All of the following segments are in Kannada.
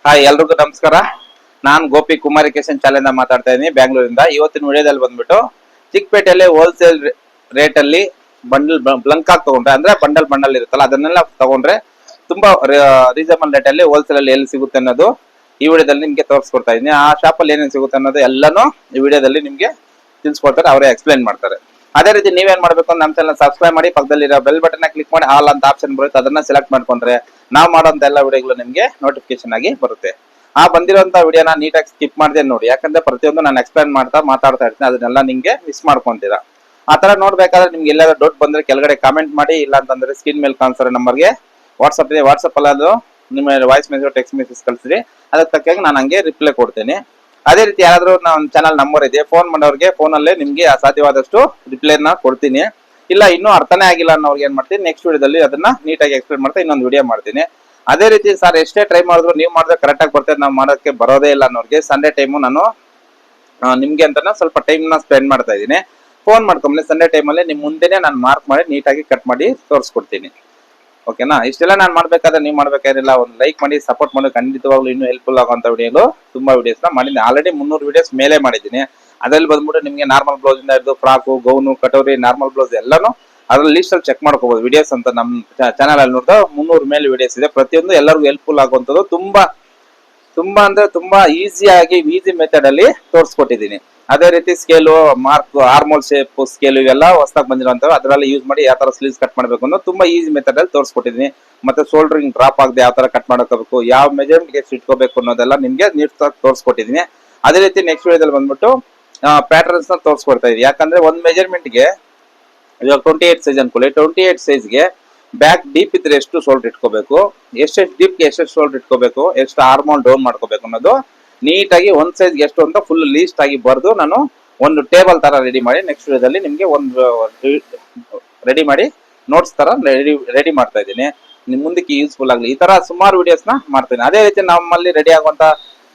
ಹಾಯ್ ಎಲ್ರಿಗೂ ನಮಸ್ಕಾರ. ನಾನು ಗೋಪಿ ಕುಮಾರಿಕೇಶನ್ ಚಾಲೆಂಜ್ ಮಾತಾಡ್ತಾ ಇದ್ದೀನಿ ಬೆಂಗಳೂರಿಂದ. ಇವತ್ತಿನ ವಿಡಿಯೋದಲ್ಲಿ ಬಂದ್ಬಿಟ್ಟು ಚಿಕ್ಕಪೇಟೆಯಲ್ಲಿ ಹೋಲ್ಸೇಲ್ ರೇಟ್ ಅಲ್ಲಿ ಬಂಡಲ್ ಬ್ಲಂಕ್ ಆಗಿ ತಗೊಂಡ್ರೆ ಅಂದ್ರೆ ಬಂಡಲ್ ಇರುತ್ತಲ್ಲ ಅದನ್ನೆಲ್ಲ ತಗೊಂಡ್ರೆ ತುಂಬಾ ರೀಸನಬಲ್ ರೇಟ್ ಅಲ್ಲಿ ಹೋಲ್ಸೇಲ್ ಅಲ್ಲಿ ಎಲ್ಲಿ ಸಿಗುತ್ತೆ ಅನ್ನೋದು ಈ ವಿಡಿಯೋದಲ್ಲಿ ನಿಮ್ಗೆ ತೋರಿಸ್ಕೊಡ್ತಾ ಇದ್ದೀನಿ. ಆ ಶಾಪ್ ಅಲ್ಲಿ ಏನೇನು ಸಿಗುತ್ತೆ ಅನ್ನೋದು ಎಲ್ಲಾನು ಈ ವಿಡಿಯೋದಲ್ಲಿ ನಿಮ್ಗೆ ತಿಳಿಸ್ಕೊಡ್ತಾರೆ, ಅವರೇ ಎಕ್ಸ್ಪ್ಲೈನ್ ಮಾಡ್ತಾರೆ. ಅದೇ ರೀತಿ ನೀವೇನ್ ಮಾಡ್ಬೇಕು, ನಮ್ಮ ಚಾನಲ್ ಸಬ್ಸ್ಕ್ರೈಬ್ ಮಾಡಿ, ಪಕ್ಕದಲ್ಲಿರೋ ಬೆಲ್ ಬಟನ್ ಕ್ಲಿಕ್ ಮಾಡಿ ಆಲ್ ಅಂತ ಆಪ್ಷನ್ ಬರುತ್ತೆ, ಅದನ್ನ ಸೆಲೆಕ್ಟ್ ಮಾಡ್ಕೊಂಡ್ರೆ ನಾವು ಮಾಡೋಂತ ಎಲ್ಲ ವಿಡಿಯೋಗಳು ನಿಮ್ಗೆ ನೋಟಿಫಿಕೇಶನ್ ಆಗಿ ಬರುತ್ತೆ. ಆ ಬಂದಿರೋಂತ ವಿಡಿಯೋನ ನೀಟಾಗಿ ಸ್ಕಿಪ್ ಮಾಡಿದೆ ನೋಡಿ, ಯಾಕಂದ್ರೆ ಪ್ರತಿಯೊಂದು ನಾನು ಎಕ್ಸ್ಪ್ಲೈನ್ ಮಾತಾಡ್ತಾ ಇರ್ತೀನಿ, ಅದನ್ನೆಲ್ಲ ನಿಮ್ಗೆ ಮಿಸ್ ಮಾಡ್ಕೊಂತೀರಾ. ಆ ತರ ನೋಡ್ಬೇಕಾದ್ರೆ ನಿಮ್ಗೆ ಎಲ್ಲಾದ್ರೂ ಡೌಟ್ ಬಂದ್ರೆ ಕೆಳಗಡೆ ಕಾಮೆಂಟ್ ಮಾಡಿ, ಇಲ್ಲ ಅಂತಂದ್ರೆ ಸ್ಕ್ರೀನ್ ಮೇಲೆ ಕಾಣಿಸೋ ನಂಬರ್ಗೆ ವಾಟ್ಸ್ಆಪ್ ಇದೆ, ವಾಟ್ಸ್ಆಪ್ ಅಲ್ಲ ನಿಮ್ಮ ವಾಯ್ಸ್ ಮೆಸೇಜ್ ಟೆಕ್ಸ್ಟ್ ಮೆಸೇಜ್ ಕಳಿಸ್ರಿ, ಅದಕ್ಕೆ ತಕ್ಕಾಗ ನಾನು ಹಂಗೆ ರಿಪ್ಲೈ ಕೊಡ್ತೀನಿ. ಅದೇ ರೀತಿ ಯಾರಾದ್ರೂ ನಮ್ಮ ಚಾನಲ್ ನಂಬರ್ ಇದೆ, ಫೋನ್ ಮಾಡೋರಿಗೆ ಫೋನಲ್ಲೇ ನಿಮ್ಗೆ ಸಾಧ್ಯವಾದಷ್ಟು ರಿಪ್ಲೈನ ಕೊಡ್ತೀನಿ. ಇಲ್ಲ ಇನ್ನೂ ಅರ್ಥನೇ ಆಗಿಲ್ಲ ಅನ್ನೋರ್ಗೆ ಏನ್ ಮಾಡ್ತೀನಿ, ನೆಕ್ಸ್ಟ್ ವಿಡಿಯೋದಲ್ಲಿ ಅದನ್ನ ನೀಟಾಗಿ ಎಕ್ಸ್ಪ್ಲೇನ್ ಮಾಡ್ತಾ ಇನ್ನೊಂದು ವಿಡಿಯೋ ಮಾಡ್ತೀನಿ. ಅದೇ ರೀತಿ ಸರ್ ಎಷ್ಟೇ ಟ್ರೈ ಮಾಡಿದ್ರು ನೀವು ಮಾಡಿದ್ರೆ ಕರೆಕ್ಟ್ ಆಗಿ ಬರ್ತದೆ, ನಾವು ಮಾಡೋಕ್ಕೆ ಬರೋದೇ ಇಲ್ಲ ಅನ್ನೋರಿಗೆ ಸಂಡೇ ಟೈಮು ನಾನು ನಿಮ್ಗೆ ಅಂತ ಸ್ವಲ್ಪ ಟೈಮ್ನ ಸ್ಪೆಂಡ್ ಮಾಡ್ತಾ ಇದ್ದೀನಿ. ಫೋನ್ ಮಾಡ್ಕೊಂಬನ್ನಿ, ಸಂಡೇ ಟೈಮಲ್ಲಿ ನಿಮ್ಮ ಮುಂದೆನೆ ನಾನು ಮಾರ್ಕ್ ಮಾಡಿ ನೀಟಾಗಿ ಕಟ್ ಮಾಡಿ ತೋರಿಸ್ಕೊಡ್ತೀನಿ. ಓಕೆನಾ? ಇಷ್ಟೆಲ್ಲ ನಾನು ಮಾಡ್ಬೇಕಾದ್ರೆ ನೀವು ಮಾಡ್ಬೇಕಾಗಿಲ್ಲ, ಒಂದು ಲೈಕ್ ಮಾಡಿ ಸಪೋರ್ಟ್ ಮಾಡಿ, ಖಂಡಿತವಾಗ್ಲೂ ಇನ್ನೂ ಹೆಲ್ಪ್ಫುಲ್ ಆಗುವಂತ ವಿಡಿಯೋಗಳು ತುಂಬಾ ವಿಡಿಯೋಸ್ನ ಮಾಡಿದ್ದೀನಿ. ಆಲ್ರೆಡಿ 300 ವಿಡಿಯೋಸ್ ಮೇಲೆ ಮಾಡಿದ್ದೀನಿ. ಅದ್ರಲ್ಲಿ ಬಂದ್ಬಿಟ್ಟು ನಿಮಗೆ ನಾರ್ಮಲ್ ಬ್ಲೌಸ್ ಇಂದ ಹಿಡಿದು frock, gown, katori, normal blouse ಎಲ್ಲಾನು ಅದ್ರಲ್ಲಿ ಲಿಸ್ಟ್ ಅಲ್ಲಿ ಚೆಕ್ ಮಾಡ್ಕೋಬಹುದು. ವಿಡಿಯೋಸ್ ಅಂತ ನಮ್ಮ ಚಾನಲ್ ಅಲ್ಲಿ ನೋಡಿದ್ರೆ 300 ಮೇಲೆ ವಿಡಿಯೋಸ್ ಇದೆ. ಪ್ರತಿಯೊಂದು ಎಲ್ಲರಿಗೂ ಹೆಲ್ಪ್ಫುಲ್ ಆಗುವಂಥದ್ದು, ತುಂಬಾ ಈಸಿ ಮೆಥಡ್ ಅಲ್ಲಿ ತೋರಿಸ್ಕೊಟ್ಟಿದ್ದೀನಿ. ಅದೇ ರೀತಿ scale, mark, armhole shape scale ಇವೆಲ್ಲ ಹೊಸದಾಗಿ ಬಂದಿರುವಂತವು, ಅದರಲ್ಲಿ ಯೂಸ್ ಮಾಡಿ ಯಾವ ತರ ಸ್ಲೀವ್ಸ್ ಕಟ್ ಮಾಡಬೇಕು ಅನ್ನೋ ತುಂಬಾ ಈಸಿ ಮೆಥಡ್ ಅಲ್ಲಿ ತೋರಿಸ್ಕೊಟ್ಟಿದ್ದೀನಿ. ಮತ್ತೆ ಶೋಲ್ಡರಿಂಗ್ ಡ್ರಾಪ್ ಆಗದೆ ಯಾವ ತರ ಕಟ್ ಮಾಡ್ಕೋಬೇಕು, ಯಾವ ಮೆಜರ್ಮೆಂಟ್ ಎಷ್ಟು ಇಟ್ಕೋಬೇಕು ಅನ್ನೋದೆಲ್ಲ ನಿಮ್ಗೆ ನೀಟಾಗಿ ತೋರಿಸ್ಕೊಟ್ಟಿದ್ದೀನಿ. ಅದೇ ರೀತಿ ನೆಕ್ಸ್ಟ್ ವಿಡಿಯೋದಲ್ಲಿ ಬಂದ್ಬಿಟ್ಟು ಪ್ಯಾಟರ್ನ್ಸ್ ನ ತೋರಿಸ್ಕೊಡ್ತಾ ಇದೀನಿ. ಯಾಕಂದ್ರೆ ಒಂದು ಮೆಜರ್ಮೆಂಟ್ ಗೆ ಇವಾಗ 28 ಸೈಜ್ ಅನ್ಕೊಳ್ಳಿ, 28 ಸೈಜ್ಗೆ ಬ್ಯಾಕ್ ಡೀಪ್ ಇದ್ರೆ ಎಷ್ಟು ಶೋಲ್ಡರ್ ಇಟ್ಕೋಬೇಕು, ಎಷ್ಟೆಷ್ಟು ಡೀಪ್ಗೆ ಎಷ್ಟೆಷ್ಟು ಶೋಲ್ಡರ್ ಇಟ್ಕೋಬೇಕು, ಎಷ್ಟು ಆರ್ಮೋಲ್ ಡೌನ್ ಮಾಡ್ಕೋಬೇಕು ಅನ್ನೋದು ನೀಟಾಗಿ ಒಂದ್ ಸೈಜ್ಗೆ ಎಷ್ಟು ಅಂತ ಫುಲ್ ಲೀಸ್ಟ್ ಆಗಿ ಬರೆದು ನಾನು ಒಂದು ಟೇಬಲ್ ತರ ರೆಡಿ ಮಾಡಿ ನೆಕ್ಸ್ಟ್ ವಿಡಿಯೋದಲ್ಲಿ ನಿಮ್ಗೆ ಒಂದು ರೆಡಿ ಮಾಡಿ ನೋಟ್ಸ್ ತರ ರೆಡಿ ಮಾಡ್ತಾ ಇದ್ದೀನಿ. ನಿಮ್ ಮುಂದಕ್ಕೆ ಯೂಸ್ಫುಲ್ ಆಗಲಿ ಈ ತರ ಸುಮಾರು ವಿಡಿಯೋಸ್ ನ ಮಾಡ್ತೀನಿ. ಅದೇ ರೀತಿ ನಮ್ಮಲ್ಲಿ ರೆಡಿ ಆಗುವಂತ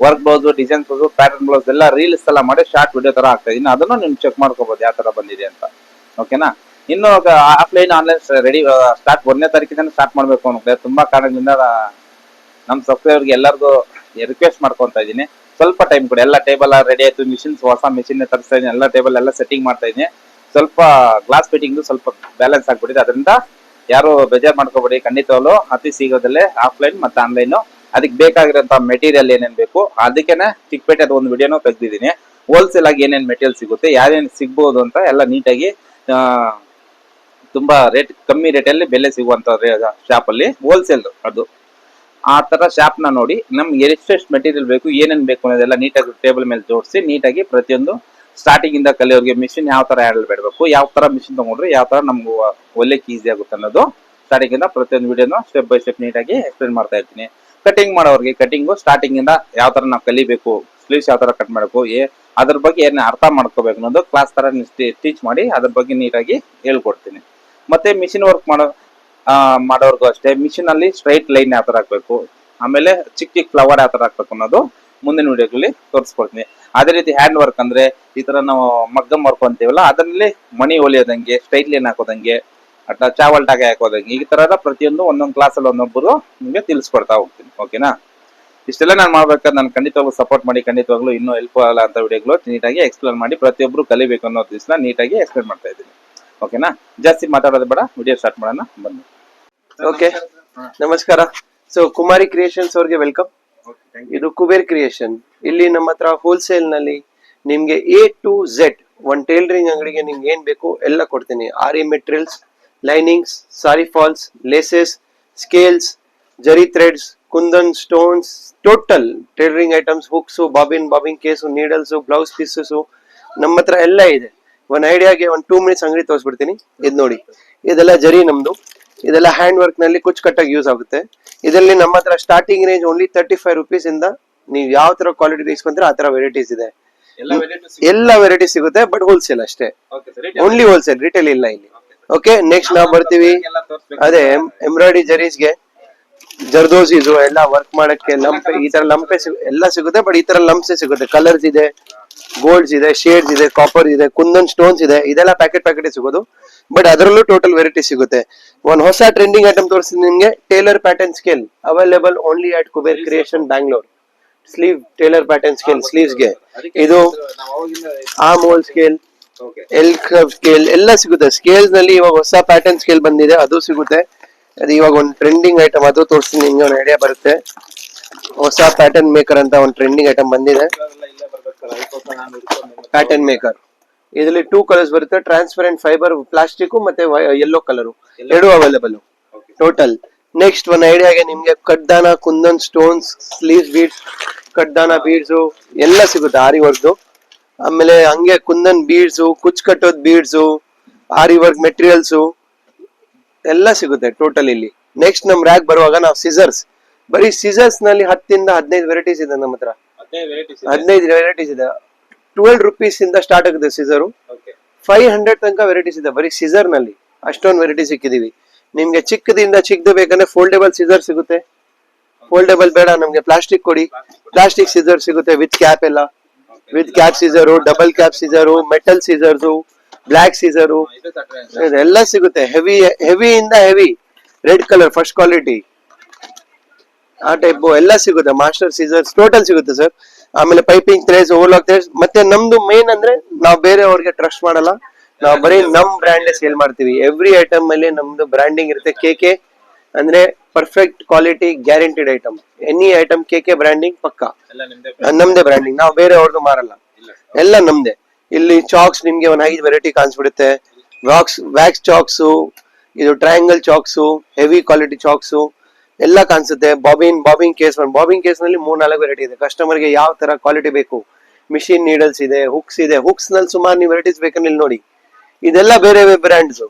work blouse, design blouse, pattern blouse ಎಲ್ಲ ರೀಲ್ಸ್ ಎಲ್ಲ ಮಾಡಿ ಶಾರ್ಟ್ ವಿಡಿಯೋ ತರ ಆಗ್ತಾ ಇದೀನಿ. ಅದನ್ನು ನೀವು ಚೆಕ್ ಮಾಡ್ಕೋಬಹುದು ಯಾವ ತರ ಬಂದಿದೆ ಅಂತ. ಓಕೆನಾ? ಇನ್ನು ಆಫ್ಲೈನ್ ಆನ್ಲೈನ್ ರೆಡಿ ಸ್ಟಾರ್ಟ್ 1ನೇ ತಾರೀಕಿಂದ ಸ್ಟಾರ್ಟ್ ಮಾಡ್ಬೇಕು ಅನ್ನೋದು ತುಂಬಾ ಕಾರಣಗಳಿಂದ ನಮ್ಮ ಸಬ್ಸ್ಕ್ರೈಬರ್ಗೆ ಎಲ್ಲರಿಗೂ ರಿಕ್ವೆಸ್ಟ್ ಮಾಡ್ಕೊಂತ ಇದ್ದೀನಿ, ಸ್ವಲ್ಪ ಟೈಮ್ ಕೊಡಿ. ಎಲ್ಲ ಟೇಬಲ್ ರೆಡಿ ಆಯ್ತು, ಮಿಷಿನ್ಸ್ ಹೊಸ ಮಿಷಿನ್ ತರಿಸ್ತಾ ಇದ್ದೀನಿ, ಎಲ್ಲ ಟೇಬಲ್ ಎಲ್ಲ ಸೆಟ್ಟಿಂಗ್ ಮಾಡ್ತಾ ಇದ್ದೀನಿ. ಸ್ವಲ್ಪ ಗ್ಲಾಸ್ ಫಿಟ್ಟಿಂಗ್ ಸ್ವಲ್ಪ ಬ್ಯಾಲೆನ್ಸ್ ಆಗ್ಬಿಟ್ಟಿದೆ, ಅದರಿಂದ ಯಾರು ಬೇಜಾರು ಮಾಡ್ಕೋಬೇಡಿ. ಖಂಡಿತವಾಗ್ಲು ಅತಿ ಶೀಘ್ರದಲ್ಲೇ ಆಫ್ಲೈನ್ ಮತ್ತೆ ಆನ್ಲೈನ್ ಅದಕ್ಕೆ ಬೇಕಾಗಿರೋಂಥ ಮೆಟೀರಿಯಲ್ ಏನೇನ್ ಬೇಕು ಅದಕ್ಕೇನೆ ಚಿಕ್ಕಪೇಟೆ ಒಂದು ವಿಡಿಯೋನು ತೆಗ್ದಿದ್ದೀನಿ. ಹೋಲ್ಸೇಲ್ ಆಗಿ ಏನೇನ್ ಮೆಟೀರಿಯಲ್ ಸಿಗುತ್ತೆ, ಯಾರೇನು ಸಿಗ್ಬೋದು ಅಂತ ಎಲ್ಲ ನೀಟಾಗಿ ತುಂಬಾ ರೇಟ್ ಕಮ್ಮಿ ರೇಟಲ್ಲಿ ಬೆಲೆ ಸಿಗುವಂತ ಶಾಪ್ ಅಲ್ಲಿ ಹೋಲ್ಸೇಲ್ ಅದು. ಆ ತರ ಶಾಪ್ ನ ನೋಡಿ ನಮ್ಗೆ ಎಷ್ಟೆಷ್ಟು ಮೆಟೀರಿಯಲ್ ಬೇಕು, ಏನೇನ್ ಬೇಕು ಅನ್ನೋದೆಲ್ಲ ನೀಟಾಗಿ ಟೇಬಲ್ ಮೇಲೆ ಜೋಡಿಸಿ ನೀಟಾಗಿ ಪ್ರತಿಯೊಂದು ಸ್ಟಾರ್ಟಿಂಗ್ ಇಂದ ಕಲಿಯೋರಿಗೆ ಮಿಷಿನ್ ಯಾವ ತರ ಹ್ಯಾಂಡಲ್ ಮಾಡಬೇಕು, ಯಾವ ತರ ಮಿಷಿನ್ ತಗೊಂಡ್ರೆ ಯಾವ ತರ ನಮ್ಗೆ ಒಳ್ಳೆಕ್ ಈಸಿ ಆಗುತ್ತೆ ಅನ್ನೋದು ಸ್ಟಾರ್ಟಿಂಗ್ ಇಂದ ಪ್ರತಿಯೊಂದು ವಿಡಿಯೋನು ಸ್ಟೆಪ್ ಬೈ ಸ್ಟೆಪ್ ನೀಟಾಗಿ ಎಕ್ಸ್ಪ್ಲೇನ್ ಮಾಡ್ತಾ ಇರ್ತೀನಿ. ಕಟಿಂಗ್ ಮಾಡೋರಿಗೆ ಕಟಿಂಗು ಸ್ಟಾರ್ಟಿಂಗ್ ಇಂದ ಯಾವ ತರ ನಾವು ಕಲಿಬೇಕು, ಸ್ಲೀವ್ಸ್ ಯಾವ ತರ ಕಟ್ ಮಾಡಬೇಕು, ಅದ್ರ ಬಗ್ಗೆ ಏನ್ ಅರ್ಥ ಮಾಡ್ಕೋಬೇಕು ಅನ್ನೋದು ಕ್ಲಾಸ್ ತರ ಟೀಚ್ ಮಾಡಿ ಅದ್ರ ಬಗ್ಗೆ ನೀಟಾಗಿ ಹೇಳ್ಕೊಡ್ತೀನಿ. ಮತ್ತೆ ಮಿಷಿನ್ ವರ್ಕ್ ಮಾಡೋರ್ಗು ಅಷ್ಟೇ, ಮಿಷಿನ್ ಅಲ್ಲಿ ಸ್ಟ್ರೈಟ್ ಲೈನ್ ಯಾವ ತರ ಹಾಕ್ಬೇಕು, ಆಮೇಲೆ ಚಿಕ್ಕ ಫ್ಲವರ್ ಯಾವ ತರ ಹಾಕ್ಬೇಕು ಅನ್ನೋದು ಮುಂದಿನ ವಿಡಿಯೋಗಳಲ್ಲಿ ತೋರಿಸ್ಕೊಡ್ತೀನಿ. ಅದೇ ರೀತಿ ಹ್ಯಾಂಡ್ ವರ್ಕ್ ಅಂದ್ರೆ ಈ ತರ ನಾವು ಮಗ್ಗಮ್ ವರ್ಕ್ ಅಂತೀವಲ್ಲ, ಅದರಲ್ಲಿ ಮಣಿ ಹೊಲಿಯೋದಂಗೆ, ಸ್ಟ್ರೈಟ್ ಲೈನ್ ಹಾಕೋದಂಗೆ, ಅಥವಾ ಚಾವಲ್ ಟಾಗೆ ಹಾಕೋದಂಗೆ, ಈ ತರ ಪ್ರತಿಯೊಂದು ಒಂದೊಂದು ಕ್ಲಾಸಲ್ಲಿ ಒಂದೊಬ್ಬರು ನಿಮ್ಗೆ ತಿಳಿಸ್ಕೊಡ್ತಾ ಹೋಗ್ತೀನಿ. ಓಕೆನಾ? ಇಷ್ಟೆಲ್ಲ ನಾನು ಮಾಡ್ಬೇಕಾದ್ರೆ ನಾನು ಖಂಡಿತವಾಗ್ಲೂ ಸಪೋರ್ಟ್ ಮಾಡಿ, ಖಂಡಿತವಾಗ್ಲೂ ಇನ್ನೂ ಹೆಲ್ಪ್ ಆಗಲ್ಲ ಅಂತ ವಿಡಿಯೋಗಳು ನೀಟಾಗಿ ಎಕ್ಸ್ಪ್ಲೇನ್ ಮಾಡಿ ಪ್ರತಿಯೊಬ್ಬರು ಕಲಿಬೇಕು ಅನ್ನೋ ದಿವಸ ನೀಟಾಗಿ ಎಕ್ಸ್ಪ್ಲೇನ್ ಮಾಡ್ತಾ ಇದ್ದೀನಿ. ಓಕೆನಾ? ಜಾಸ್ತಿ ಮಾತಾಡೋದು ಬೇಡ, ವಿಡಿಯೋ ಸ್ಟಾರ್ಟ್ ಮಾಡೋಣ ಬನ್ನಿ. ಓಕೆ, ನಮಸ್ಕಾರ. ಸೊ ಕುಮಾರಿ ಕ್ರಿಯೇಷನ್ಸ್ ಅವ್ರಿಗೆ ವೆಲ್ಕಮ್. ಇದು ಕುಬೇರ್ ಕ್ರಿಯೇಷನ್. ಇಲ್ಲಿ ನಮ್ಮ ಹತ್ರ ಹೋಲ್ಸೇಲ್ ನಲ್ಲಿ ನಿಮ್ಗೆ A to Z ಒಂದ್ ಟೈಲರಿಂಗ್ ಅಂಗಡಿಗೆ ನಿಮ್ಗೆ ಏನ್ ಬೇಕು ಎಲ್ಲ ಕೊಡ್ತೀನಿ. Aari materials, linings, sari falls, laces, scales, zari threads, kundan stones, total tailoring items, hooks, bobbin case, needles, blouse pieces ನಮ್ಮ ಹತ್ರ ಎಲ್ಲ ಇದೆ. ಒಂದ್ ಐಡಿಯಾಗೆ ಒಂದ್ 2 ಮಿನಿಟ್ಸ್ ಅಂಗಡಿ ತೋರಿಸ್ಬಿಡ್ತೀನಿ. ಇದ್ ನೋಡಿ, ಇದೆಲ್ಲ ಜರಿ ನಮ್ದು, ಇದೆಲ್ಲ ಹ್ಯಾಂಡ್ ವರ್ಕ್ ನಲ್ಲಿ ಕುಚ್ ಕಟ್ಟಾಗಿ ಯೂಸ್ ಆಗುತ್ತೆ. ಇದರಲ್ಲಿ ನಮ್ಮ ಹತ್ರ ಸ್ಟಾರ್ಟಿಂಗ್ ರೇಂಜ್ ಓನ್ಲಿ 35 ರುಪೀಸ್ ಇಂದ ನೀವು ಯಾವ ತರ ಕ್ವಾಲಿಟಿ ಇಸ್ಕೊಂತೀರ ಆ ತರ ವೆರೈಟೀಸ್ ಇದೆ. ಎಲ್ಲ ವೆರೈಟೀಸ್ ಸಿಗುತ್ತೆ, ಬಟ್ ಹೋಲ್ಸೇಲ್ ಅಷ್ಟೇ, ಓನ್ಲಿ ಹೋಲ್ಸೇಲ್, ರಿಟೇಲ್ ಇಲ್ಲ ಇಲ್ಲಿ. ಓಕೆ, ನೆಕ್ಸ್ಟ್ ನಾವು ಬರ್ತೀವಿ. ಅದೇ ಎಂಬ್ರಾಯ್ಡರಿ ಜರೀಸ್ಗೆ ಜರ್ದೋಸಿಸು ಎಲ್ಲ ವರ್ಕ್ ಮಾಡಕ್ಕೆ ಲಂಪೆ, ಈ ತರ ಲಂಪೆ ಎಲ್ಲ ಸಿಗುತ್ತೆ, ಬಟ್ ಈ ತರ ಲಂಪ್ಸೆ ಸಿಗುತ್ತೆ. ಕಲರ್ಸ್ ಇದೆ, ಗೋಲ್ಡ್ಸ್ ಇದೆ, ಶೇಡ್ಸ್ ಇದೆ, ಕಾಪರ್ ಇದೆ, ಕುಂದನ್ ಸ್ಟೋನ್ಸ್ ಇದೆ, ಇದೆಲ್ಲ ಪ್ಯಾಕೆಟ್ ಸಿಗೋದು, ಬಟ್ ಅದರಲ್ಲೂ ಟೋಟಲ್ ವೆರೈಟಿ ಸಿಗುತ್ತೆ. ಒಂದ್ ಹೊಸ ಟ್ರೆಂಡಿಂಗ್ ಐಟಮ್ ತೋರಿಸ್ತೀನಿ ನಿಮ್ಗೆ, tailor pattern scale available only at Kuber creation Bangalore. Sleeve tailor pattern scale sleeves ಗೆ. ಇದು armhole scale, L curve scale ಎಲ್ಲ ಸಿಗುತ್ತೆ. ಸ್ಕೇಲ್ಸ್ ನಲ್ಲಿ ಇವಾಗ ಹೊಸ ಪ್ಯಾಟರ್ನ್ ಸ್ಕೇಲ್ ಬಂದಿದೆ, ಅದು ಸಿಗುತ್ತೆ. ಅದು ಇವಾಗ ಒಂದು ಟ್ರೆಂಡಿಂಗ್ ಐಟಮ್, ಅದು ತೋರಿಸ್ತೀನಿ, ನಿಮ್ಗೆ ಒಂದು ಐಡಿಯಾ ಬರುತ್ತೆ. ಹೊಸ ಪ್ಯಾಟರ್ನ್ ಮೇಕರ್ ಅಂತ ಒಂದು ಟ್ರೆಂಡಿಂಗ್ ಐಟಮ್ ಬಂದಿದೆ. ಪ್ಯಾಟರ್ನ್ ಮೇಕರ್ ಇದರಲ್ಲಿ 2 ಕಲರ್ಸ್ ಬರುತ್ತೆ, ಟ್ರಾನ್ಸ್ಪರೆಂಟ್ ಫೈಬರ್ ಪ್ಲಾಸ್ಟಿಕ್ ಮತ್ತೆ ಯೆಲ್ಲೋ ಕಲರ್, ಎರಡು ಅವೈಲೇಬಲ್ ಟೋಟಲ್. ನೆಕ್ಸ್ಟ್ ಒಂದು ಐಡಿಯಾಗೆ ನಿಮ್ಗೆ ಕಡ್ದಾನ, ಕುಂದನ್ ಸ್ಟೋನ್ಸ್, ಸ್ಲೀವ್ ಬೀಡ್ಸ್, ಕಡ್ದಾನ ಬೀಡ್ಸ್ ಎಲ್ಲ ಸಿಗುತ್ತೆ ಆರಿ ವರ್ಕ್. ಆಮೇಲೆ ಹಂಗೆ ಕುಂದನ್ ಬೀಡ್ಸ್, ಕುಚ್ ಕಟ್ಟೋದ್ ಬೀಡ್ಸ್, ಆರಿ ವರ್ಕ್ ಮೆಟೀರಿಯಲ್ಸ್ ಎಲ್ಲ ಸಿಗುತ್ತೆ ಟೋಟಲ್ ಇಲ್ಲಿ. ನೆಕ್ಸ್ಟ್ ನಮ್ ರ್ಯಾಕ್ ಬರುವಾಗ ನಾವು ಸಿಸರ್ಸ್, ಬರೀ ಸಿಸರ್ಸ್ ನಲ್ಲಿ 10 ಇಂದ 15 ವೆರೈಟೀಸ್ ಇದೆ ನಮ್ಮ ಹತ್ರ. 15 ವೆರೈಟೀಸ್ ಇದೆ. 12 rupees ಇಂದ ಸ್ಟಾರ್ಟ್ ಆಗುತ್ತೆ ಸಿಸರು, 500 ತನಕ ವೆರೈಟೀಸ್ ಇದೆ ಬರೀ ಸಿಸರ್ ನಲ್ಲಿ. ಅಷ್ಟೊಂದು ವೆರೈಟಿ ಸಿಕ್ಕಿದೀವಿ ನಿಮ್ಗೆ. ಚಿಕ್ಕದಿಂದ ಚಿಕ್ಕದು ಬೇಕಂದ್ರೆ ಫೋಲ್ಡೇಬಲ್ ಸಿಸರ್ ಸಿಗುತ್ತೆ. ಫೋಲ್ಡೇಬಲ್ ಬೇಡ ನಮ್ಗೆ ಪ್ಲಾಸ್ಟಿಕ್ ಕೊಡಿ, ಪ್ಲಾಸ್ಟಿಕ್ ಸಿಸರ್ ಸಿಗುತ್ತೆ ವಿತ್ ಕ್ಯಾಪ್ ಎಲ್ಲ, with cap scissor, double cap scissor, metal scissors, black scissor ಎಲ್ಲ ಸಿಗುತ್ತೆ. ಹೆವಿ ಇಂದ heavy, red colour first quality ಆ ಟೈಪ್ ಎಲ್ಲ ಸಿಗುತ್ತೆ. ಮಾಸ್ಟರ್ ಸೀಸರ್ಸ್ ಟೋಟಲ್ ಸಿಗುತ್ತೆ ಸರ್. ಆಮೇಲೆ ಪೈಪಿಂಗ್ ಥ್ರೆಡ್ಸ್, ಓವರ್ಲಾಕ್ ಥ್ರೆಡ್ಸ್. ಮತ್ತೆ ನಮ್ದು ಮೇನ್ ಅಂದ್ರೆ ನಾವು ಬೇರೆ ಅವ್ರಿಗೆ ಟ್ರಸ್ಟ್ ಮಾಡಲ್ಲ, ನಾವು ಬರೀ ನಮ್ ಬ್ರ್ಯಾಂಡ್ ಸೇಲ್ ಮಾಡ್ತೀವಿ. ಎವ್ರಿ ಐಟಮ್ ಅಲ್ಲಿ ನಮ್ದು ಬ್ರ್ಯಾಂಡಿಂಗ್ ಇರುತ್ತೆ. KK ಅಂದ್ರೆ perfect quality guaranteed item. Any item KK branding ಪಕ್ಕ, ನಮ್ದೇ ಬ್ರ್ಯಾಂಡಿಂಗ್, ನಾವು ಬೇರೆ ಅವ್ರದ್ದು ಮಾರಲ್ಲ, ಎಲ್ಲ ನಮ್ದೇ. ಇಲ್ಲಿ ಚಾಕ್ಸ್ ನಿಮ್ಗೆ ಒಂದು 5 ವೆರೈಟಿ ಕಾಣಿಸ್ಬಿಡುತ್ತೆ. ವ್ಯಾಕ್ಸ್ ಚಾಕ್ಸ್, ಇದು triangle chalks, heavy quality chalks ಎಲ್ಲ ಕಾಣಿಸುತ್ತೆ. ಬಾಬಿಂಗ್ ಕೇಸ್ ನಲ್ಲಿ 3-4 ವೆರೈಟಿ ಇದೆ. ಕಸ್ಟಮರ್ಗೆ ಯಾವ ತರ ಕ್ವಾಲಿಟಿ ಬೇಕು. ಮಿಷಿನ್ ನೀಡಲ್ಸ್ ಇದೆ, ಹುಕ್ಸ್ ಇದೆ. ಹುಕ್ಸ್ ನಲ್ಲಿ ಸುಮಾರು ನೀವು ವೆರೈಟೀಸ್ ಬೇಕಂದ್ರೆ ಇಲ್ಲಿ ನೋಡಿ, ಇದೆಲ್ಲ ಬೇರೆ ಬ್ರ್ಯಾಂಡ್ಸ್.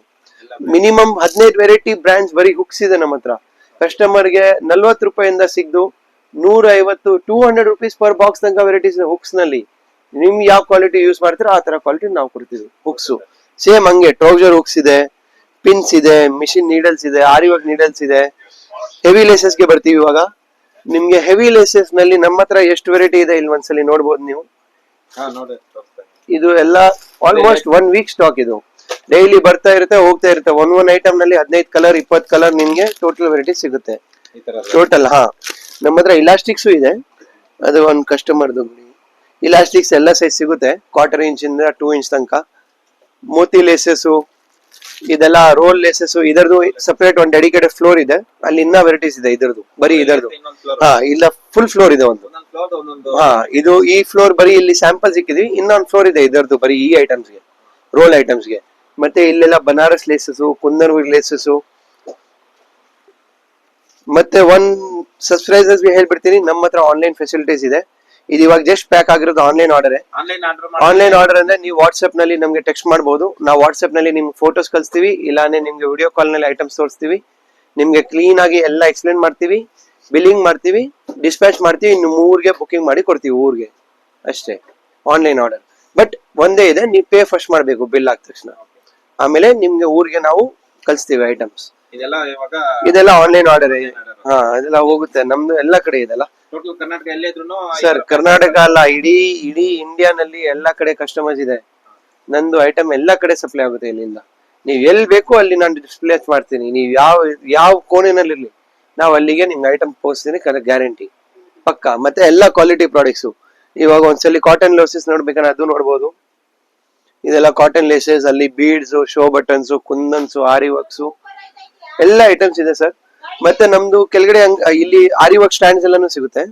ಮಿನಿಮಮ್ 15 ವೆರೈಟಿ ಬ್ರ್ಯಾಂಡ್ಸ್ ಬರೀ ಹುಕ್ಸ್ ಇದೆ ನಮ್ಮ ಹತ್ರ. ಕಸ್ಟಮರ್ಗೆ 40 ರೂಪಾಯಿಂದ ಸಿಗ್ದು 150, 200 rupees ಪರ್ ಬಾಕ್ಸ್ ತನಕ ವೆರೈಟೀಸ್ ಇದೆ ಹುಕ್ಸ್ ನಲ್ಲಿ. ನಿಮ್ಗೆ ಯಾವ ಕ್ವಾಲಿಟಿ ಯೂಸ್ ಮಾಡ್ತೀರಾ ಆ ತರ ಕ್ವಾಲಿಟಿ ನಾವು ಕೊಡ್ತೀವಿ. ಹುಕ್ಸ್ ಸೇಮ್ ಹಂಗೆ ಟ್ರೌಸರ್ ಹುಕ್ಸ್ ಇದೆ, ಪಿನ್ಸ್ ಇದೆ, ಮಿಷಿನ್ ನೀಡಲ್ಸ್ ಇದೆ, ಆರಿ ವರ್ಕ್ ನೀಡಲ್ಸ್ ಇದೆ. ಹೆವಿ ಲೇಸಸ್ ಗೆ ಬರ್ತೀವಿ ಇವಾಗ. ನಿಮ್ಗೆ ಹೆವಿ ಲೇಸಸ್ ನಲ್ಲಿ ನಮ್ಮ ಹತ್ರ ಎಷ್ಟು ವೆರೈಟಿ ಇದೆ ಇಲ್ಲಿ ಒಂದ್ಸಲಿ ನೋಡ್ಬೋದು ನೀವು. ಇದು ಎಲ್ಲ ಆಲ್ಮೋಸ್ಟ್ 1 week ಸ್ಟಾಕ್. ಇದು ಡೈಲಿ ಬರ್ತಾ ಇರುತ್ತೆ, ಹೋಗ್ತಾ ಇರುತ್ತೆ. ಒಂದ್ ಐಟಮ್ ನಲ್ಲಿ 15 ಕಲರ್ 20 ಕಲರ್ ನಿಮ್ಗೆ ಟೋಟಲ್ ವೆರೈಟಿ ಸಿಗುತ್ತೆ ಟೋಟಲ್. ನಮ್ಮ ಹತ್ರ ಇಲಾಸ್ಟಿಕ್ಸ್ ಇದೆ, ಅದು ಒಂದು ಕಸ್ಟಮರ್ದು. ಇಲಾಸ್ಟಿಕ್ಸ್ ಎಲ್ಲ ಸೈಜ್ ಸಿಗುತ್ತೆ, 1/4 ಇಂಚ್ ಇಂದ 2 ಇಂಚ್ ತನಕ. ಮೋತಿ ಲೇಸಸ್, ಇದೆಲ್ಲ ರೋಲ್ ಲೇಸಸ್. ಇದರದು ಸಪರೇಟ್ ಒಂದು ಡೆಡಿಕೇಟೆಡ್ ಫ್ಲೋರ್ ಇದೆ, ಅಲ್ಲಿ ಇನ್ನ ವೆರೈಟೀಸ್ ಇದೆ ಇದರದು, ಬರೀ ಇದರದು. ಇಲ್ಲ ಫುಲ್ ಫ್ಲೋರ್ ಇದೆ ಒಂದು. ಇದು ಈ ಫ್ಲೋರ್ ಬರೀ ಇಲ್ಲಿ ಸ್ಯಾಂಪಲ್ ಸಿಕ್ಕಿದ್ವಿ. ಇನ್ನೊಂದು ಫ್ಲೋರ್ ಇದೆ ಇದರದು ಬರೀ ಈ ಐಟಮ್ಸ್ ಗೆ, ರೋಲ್ ಐಟಮ್ಸ್ ಗೆ. ಮತ್ತೆ ಇಲ್ಲೆಲ್ಲ ಬನಾರಸ್ ಲೇಸಸ್, ಕುಂದನ್ ಲೇಸಸ್. ಮತ್ತೆ ಸಬ್ಸ್ಕ್ರೈಬರ್ಸ್ ಗೆ ಹೇಳ್ಬಿಡ್ತೀನಿ, ನಮ್ಮ ಹತ್ರ ಆನ್ಲೈನ್ ಫೆಸಿಲಿಟೀಸ್ ಇದೆ. ಇದು ಇವಾಗ ಜಸ್ಟ್ ಪ್ಯಾಕ್ ಆಗಿರೋದು ಆನ್ಲೈನ್ ಆರ್ಡರ್. ಆನ್ಲೈನ್ ಆರ್ಡರ್ ಅಂದ್ರೆ ನೀವು ವಾಟ್ಸ್ಆಪ್ ನಲ್ಲಿ ನಮ್ಗೆ ಟೆಕ್ಸ್ಟ್ ಮಾಡಬಹುದು. ನಾವು ವಾಟ್ಸ್ಆಪ್ ನಲ್ಲಿ ನಿಮ್ಗೆ ಫೋಟೋಸ್ ಕಳಿಸ್ತೀವಿ, ಇಲ್ಲಾಂದ್ರೆ ನಿಮ್ಗೆ ವಿಡಿಯೋ ಕಾಲ್ ನಲ್ಲಿ ಐಟಮ್ಸ್ ತೋರಿಸ್ತೀವಿ. ನಿಮ್ಗೆ ಕ್ಲೀನ್ ಆಗಿ ಎಲ್ಲ ಎಕ್ಸ್ಪ್ಲೇನ್ ಮಾಡ್ತೀವಿ, ಬಿಲ್ಲಿಂಗ್ ಮಾಡ್ತೀವಿ, ಡಿಸ್ಪ್ಯಾಚ್ ಮಾಡ್ತೀವಿ. ಇನ್ನು 3 ಬುಕಿಂಗ್ ಮಾಡಿ ಕೊಡ್ತೀವಿ ಊರಿಗೆ ಅಷ್ಟೇ. ಆನ್ಲೈನ್ ಆರ್ಡರ್ ಬಟ್ ಒಂದೇ ಇದೆ, ನೀವು ಪೇ ಫಸ್ಟ್ ಮಾಡಬೇಕು ಬಿಲ್ ಆದ ತಕ್ಷಣ. ಆಮೇಲೆ ನಿಮ್ಗೆ ಊರಿಗೆ ನಾವು ಕಳಿಸ್ತೀವಿ ಐಟಮ್ಸ್. ಇದೆಲ್ಲ ಆನ್ಲೈನ್ ಆರ್ಡರ್. ಅದೆಲ್ಲ ಹೋಗುತ್ತೆ ನಮ್ದು ಎಲ್ಲ ಕಡೆ ಇದೆಲ್ಲ. ಸರ್ ಕರ್ನಾಟಕ ಅಲ್ಲ, ಇಡೀ ಇಂಡಿಯಾನಲ್ಲಿ ಎಲ್ಲಾ ಕಡೆ ಕಸ್ಟಮರ್ಸ್ ಇದೆ. ನಂದು ಐಟಮ್ ಎಲ್ಲಾ ಕಡೆ ಸಪ್ಲೈ ಆಗುತ್ತೆ ಇಲ್ಲಿಂದ. ನೀವ್ ಎಲ್ಲಿ ಬೇಕು ಅಲ್ಲಿ ನಾನು ಡಿಸ್ಪ್ಲೇ ಮಾಡ್ತೀನಿ. ನೀವು ಯಾವ ಕೋಣೆನಲ್ಲಿ ಇರ್ಲಿ, ನಾವು ಅಲ್ಲಿಗೆ ನಿಮ್ಗೆ ಐಟಮ್ ಪೋಸ್ತೀನಿ, ಗ್ಯಾರಂಟಿ ಪಕ್ಕ. ಮತ್ತೆ ಎಲ್ಲಾ ಕ್ವಾಲಿಟಿ ಪ್ರಾಡಕ್ಟ್ಸ್. ಇವಾಗ ಒಂದ್ಸಲಿ ಕಾಟನ್ ಲೇಸಸ್ ನೋಡ್ಬೇಕಂದ್ರೆ ಅದು ನೋಡ್ಬೋದು. ಇದೆಲ್ಲ ಕಾಟನ್ ಲೇಸಸ್, ಅಲ್ಲಿ ಬೀಡ್ಸ್, ಶೋ ಬಟನ್ಸ್, ಕುಂದನ್ಸ್, ಆರಿ ವರ್ಕ್ಸ್ ಎಲ್ಲ ಐಟಮ್ಸ್ ಇದೆ ಸರ್. ಮತ್ತೆ ನಮ್ದು ಕೆಳಗಡೆ ಇಲ್ಲಿ ಆರಿ ವರ್ಕ್ ಸ್ಟ್ಯಾಂಡ್ಸ್ ಎಲ್ಲಾನು ಸಿಗುತ್ತೆ.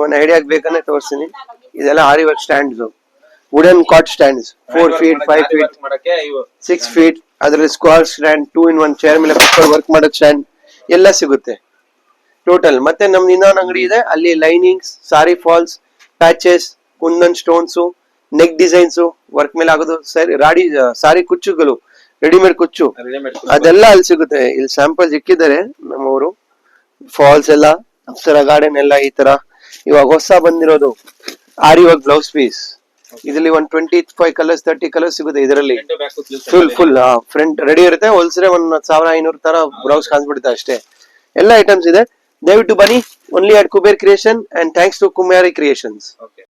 ಒಂದ್ ಐಡಿಯಾ ಬೇಕಂದ್ರೆ ತೋರಿಸ್ತೀನಿ. ಇದೆಲ್ಲ aari work stands, wooden cot stands, 4 feet 5 feet 6 feet. ಅದ್ರಲ್ಲಿ ಸ್ಕ್ವಾರ್ ಸ್ಟ್ಯಾಂಡ್, 2-in-1 ಚೇರ್ ಮೇಲೆ ವರ್ಕ್ ಮಾಡೋ ಸ್ಟ್ಯಾಂಡ್ ಎಲ್ಲ ಸಿಗುತ್ತೆ ಟೋಟಲ್. ಮತ್ತೆ ನಮ್ದು ಇನ್ನೊಂದು ಅಂಗಡಿ ಇದೆ, ಅಲ್ಲಿ linings, sari falls, patches, kundan stones, neck designs, work ಮೇಲೆ ಆಗೋದು, ಸಾರಿ ಕುಚ್ಚುಗಳು, ರೆಡಿಮೇಡ್ ಕುಚ್ಚು, ಅದೆಲ್ಲ ಅಲ್ಲಿ ಸಿಗುತ್ತೆ. ಇಲ್ಲಿ ಸ್ಯಾಂಪಲ್ ಇಕ್ಕಿದ್ದಾರೆ ನಮ್ಮವರು. ಫಾಲ್ಸ್ ಎಲ್ಲ, ಅಪ್ಸರಾ ಗಾರ್ಡನ್ ಎಲ್ಲ ಈ ತರ. ಇವಾಗ ಹೊಸ ಬಂದಿರೋದು ಆರಿ ವರ್ಕ್ ಬ್ಲೌಸ್ ಪೀಸ್. ಇದರಲ್ಲಿ 25 ಕಲರ್ಸ್ 30 ಕಲರ್ಸ್ ಸಿಗುತ್ತೆ ಇದರಲ್ಲಿ. ಫುಲ್ ಫ್ರಂಟ್ ರೆಡಿ ಇರುತ್ತೆ. ಹೋಲ್ಸರೆ 1500 ತರ ಬ್ಲೌಸ್ ಕಾಣಿಸ್ಬಿಡುತ್ತೆ ಅಷ್ಟೇ. ಎಲ್ಲ ಐಟಮ್ಸ್ ಇದೆ. ದಯವಿಟ್ಟು ಬನ್ನಿ. Only at Kuber creation and thanks to Kumari creations.